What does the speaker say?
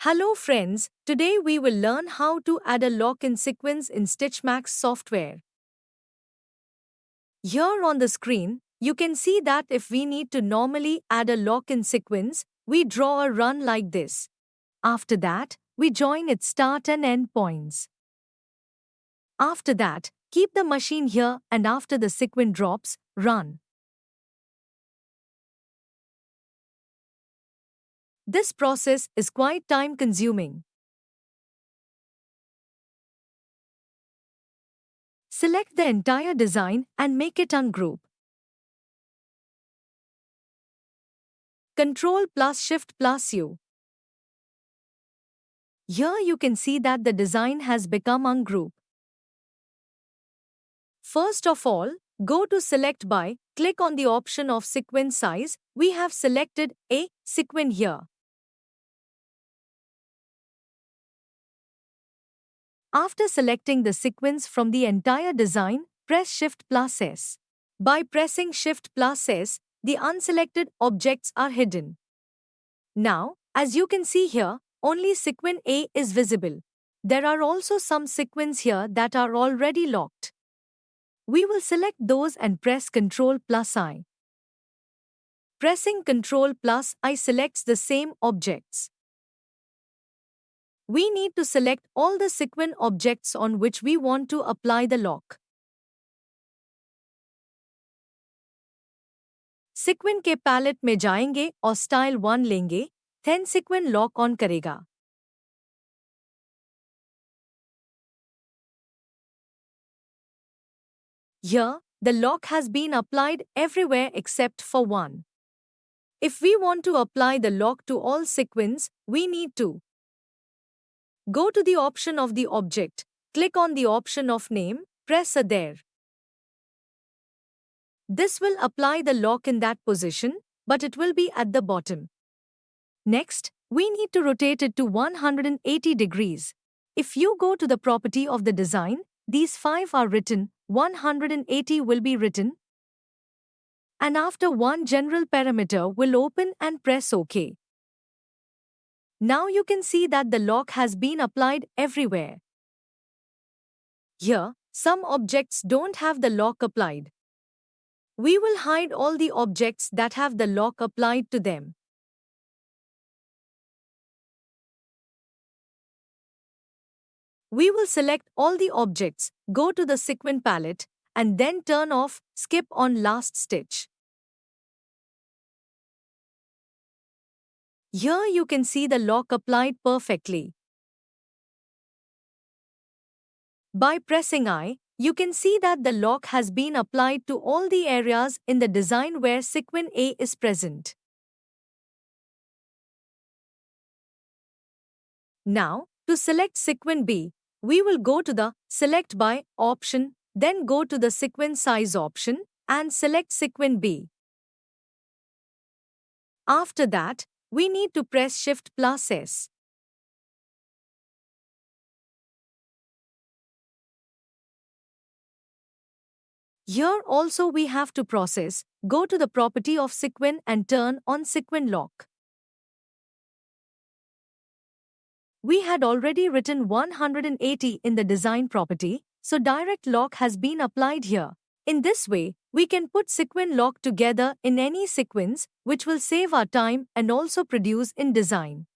Hello friends, today we will learn how to add a lock in Sequins in Stitchmax software. Here on the screen, you can see that if we need to normally add a lock in Sequins, we draw a run like this. After that, we join its start and end points. After that, keep the machine here and after the sequin drops, run. This process is quite time-consuming. Select the entire design and make it ungroup. Ctrl plus Shift plus U. Here you can see that the design has become ungroup. First of all, go to Select by, click on the option of sequin size. We have selected a sequin here. After selecting the sequins from the entire design, press Shift plus S. By pressing Shift plus S, the unselected objects are hidden. Now, as you can see here, only sequin A is visible. There are also some sequins here that are already locked. We will select those and press Ctrl plus I. Pressing Ctrl plus I selects the same objects. We need to select all the sequin objects on which we want to apply the lock. Sequin के palette में जाएंगे और style 1 लेंगे, then sequin lock on करेगा. Here, the lock has been applied everywhere except for one. If we want to apply the lock to all sequins, we need to go to the option of the object, click on the option of name, press A there. This will apply the lock in that position, but it will be at the bottom. Next, we need to rotate it to 180 degrees. If you go to the property of the design, these 5 are written, 180 will be written, and after one general parameter will open and press OK. Now you can see that the lock has been applied everywhere. Here, some objects don't have the lock applied. We will hide all the objects that have the lock applied to them. We will select all the objects, go to the sequin palette, and then turn off Skip on last stitch. Here you can see the lock applied perfectly. By pressing I, you can see that the lock has been applied to all the areas in the design where sequin A is present. Now, to select sequin B, we will go to the Select by option, then go to the sequin size option and select sequin B. After that, we need to press Shift plus S. Here also we have to process, go to the property of sequin and turn on sequin lock. We had already written 180 in the design property, so direct lock has been applied here. In this way, we can put sequin lock together in any sequins, which will save our time and also produce in design.